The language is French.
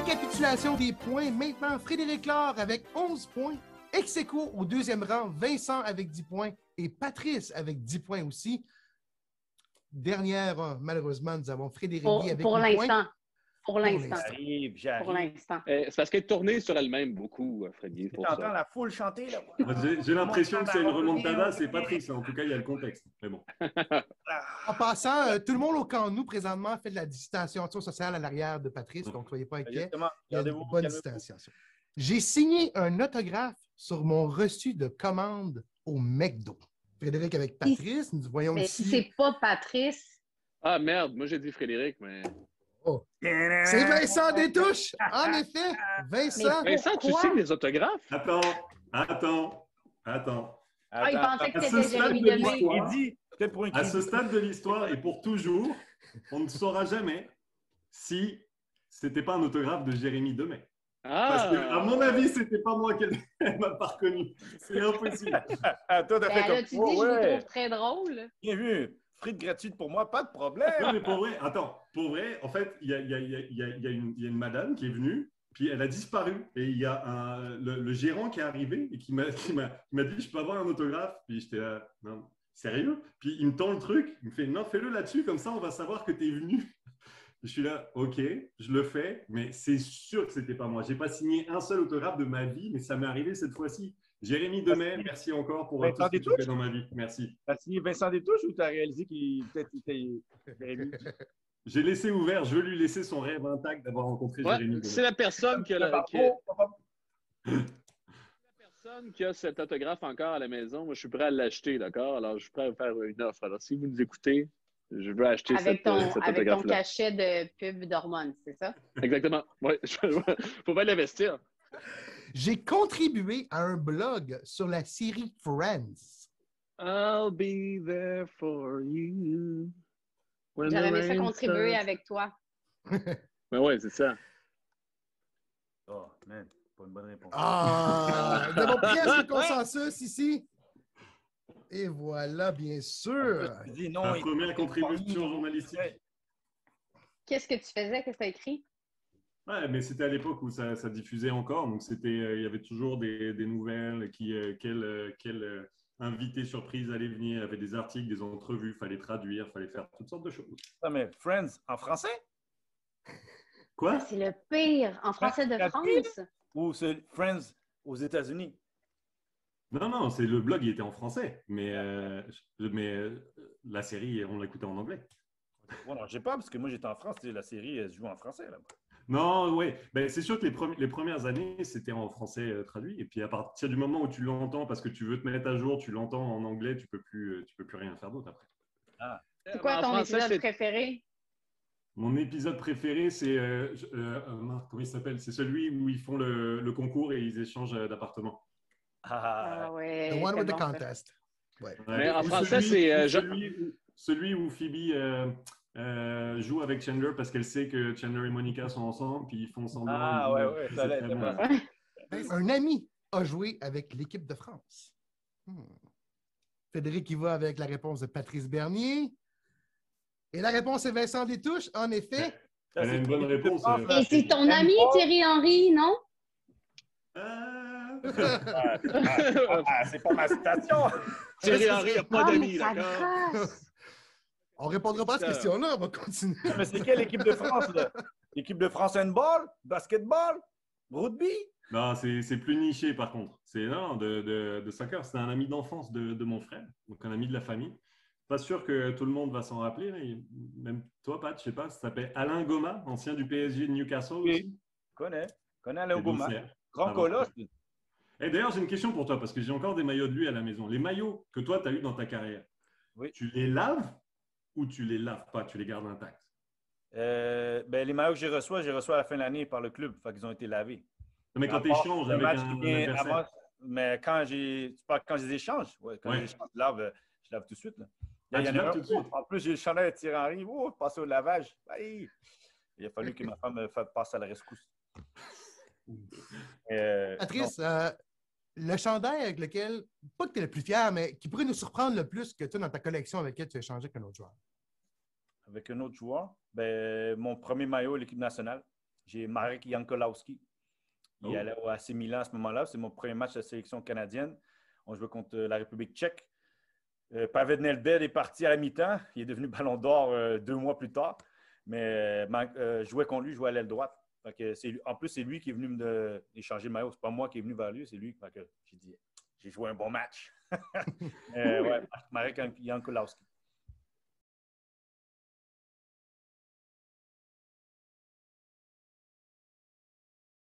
Récapitulation des points. Maintenant, Frédéric Laure avec 11 points. Ex-aequo au deuxième rang, Vincent avec 10 points et Patrice avec 10 points aussi. Dernière, malheureusement, nous avons Frédéric Guy avec 8 points. Pour l'instant. J'arrive. Pour l'instant. C'est parce qu'elle est tournée sur elle-même beaucoup, Freddy. Tu entends la foule chanter, là. J'ai l'impression que c'est une remontada, c'est Patrice. En tout cas, il y a le contexte. Mais bon. En passant, tout le monde au camp nous, présentement, fait de la distanciation sociale à l'arrière de Patrice, donc soyez pas inquiets. Il y a une bonne distanciation. J'ai signé un autographe sur mon reçu de commande au McDo. Frédéric avec Patrice, nous voyons mais ici. Si c'est pas Patrice. Ah merde, moi j'ai dit Frédéric, mais. Oh. C'est Vincent Détouche! En effet, Vincent. Vincent, tu signes les autographes? Attends. Ah, il pensait que c'était Jérémy Demé. Il dit, peut-être pour une à ce stade de l'histoire et pour toujours, on ne saura jamais si c'était pas un autographe de Jérémy Demé. Parce que, à mon avis, c'était pas moi qu'elle m'a pas reconnu. C'est impossible. Toi, t'as fait comme... tu dis, je vous trouve très drôle. Bien vu. Frites gratuites pour moi, pas de problème. Non, mais pour vrai, en fait, il y a une madame qui est venue, puis elle a disparu. Et il y a le gérant qui est arrivé et qui m'a dit, je peux avoir un autographe? Puis j'étais là, non, sérieux? Puis il me tend le truc, il me fait, non, fais-le là-dessus, comme ça, on va savoir que tu es venu. Je suis là, ok, je le fais, mais c'est sûr que c'était pas moi. J'ai pas signé un seul autographe de ma vie, mais ça m'est arrivé cette fois-ci. Jérémy Demey, merci encore pour tout ce que tu fais dans ma vie. Merci. T'as signé Vincent Détouche ou t'as réalisé qu'il était Jérémy? J'ai laissé ouvert, je veux lui laisser son rêve intact d'avoir rencontré Jérémy Demey. C'est la personne qui a cet autographe encore à la maison. Moi, je suis prêt à l'acheter, d'accord? Alors, je suis prêt à vous faire une offre. Alors, si vous nous écoutez, je veux acheter cet autographe-là. Avec ton cachet de pub d'hormones, c'est ça? Exactement. Oui, faut pas l'investir. J'ai contribué à un blog sur la série Friends. I'll be there for you. J'aurais aimé ça contribuer avec toi. Ben ouais, c'est ça. Oh, man, pas une bonne réponse. Ah, nous avons presque consensus ici. Et voilà, bien sûr. La première contribution journalistique. Qu'est-ce que tu faisais? Qu'est-ce que tu as écrit? Ouais, mais c'était à l'époque où ça diffusait encore. Donc, il y avait toujours des nouvelles, quel invité surprise allait venir. Il y avait des articles, des entrevues, il fallait traduire, il fallait faire toutes sortes de choses. Ah, mais Friends en français? Quoi? C'est le pire. En français de France? Ou c'est Friends aux États-Unis? Non, c'est le blog, il était en français. Mais la série, on l'écoutait en anglais. Bon, non, je sais pas, parce que moi, j'étais en France. La série, elle se joue en français, là. Non, oui. Ben, c'est sûr que les premières années, c'était en français traduit. Et puis, à partir du moment où tu l'entends, parce que tu veux te mettre à jour, tu l'entends en anglais, tu peux plus rien faire d'autre après. Ah. C'est quoi ton épisode préféré? Mon épisode préféré, c'est... comment il s'appelle? C'est celui où ils font le concours et ils échangent d'appartements. Ah ouais. The one with the contest. Ouais. Mais en français, c'est... Celui où Phoebe... joue avec Chandler parce qu'elle sait que Chandler et Monica sont ensemble, puis ils font semblant. Ah ouais, ça allait être bon. Un ami a joué avec l'équipe de France. Frédéric, il va avec la réponse de Patrice Bernier. Et la réponse est Vincent Détouche, en effet. Elle a une bonne réponse. Et c'est ton ami Thierry Henry, non? C'est pas ma citation. Thierry Henry n'a pas d'amis, d'accord? On ne répondra pas à cette question-là, on va continuer. Mais c'est quelle équipe de France, là? L'équipe de France handball? Basketball? Rugby? Non, c'est plus niché, par contre. C'est de soccer. C'est un ami d'enfance de mon frère, donc un ami de la famille. Pas sûr que tout le monde va s'en rappeler. Même toi, Pat, je sais pas, ça s'appelle Alain Goma, ancien du PSG de Newcastle aussi. Connais Alain Goma. Grand colosse. Et d'ailleurs, j'ai une question pour toi, parce que j'ai encore des maillots de lui à la maison. Les maillots que toi, tu as eu dans ta carrière, tu les laves ou tu les laves pas, tu les gardes intacts? Les maillots que j'ai reçus à la fin de l'année par le club. Fait qu'ils ont été lavés. Mais quand tu échanges avec un adversaire. Mais quand je les échange, quand je les échange, je lave tout de suite. Là. Il y en a tout de suite. En plus, j'ai le chandail de Thierry Henry. Passer au lavage. Aïe. Il a fallu que ma femme me passe à la rescousse. Patrice, le chandail avec lequel, pas que tu es le plus fier, mais qui pourrait nous surprendre le plus que tu as dans ta collection avec lequel tu as échangé avec un autre joueur? Avec un autre joueur? Mon premier maillot à l'équipe nationale. J'ai Marek Jankolowski. Il allait au AC Milan à ce moment-là. C'est mon premier match de la sélection canadienne. On jouait contre la République tchèque. Pavel Nedved est parti à la mi-temps. Il est devenu Ballon d'Or 2 mois plus tard. Mais je jouais contre lui, je jouais à l'aile droite. En plus, c'est lui qui est venu échanger le maillot. Ce n'est pas moi qui est venu vers lui, c'est lui. J'ai dit, j'ai joué un bon match. Marek Jankolowski.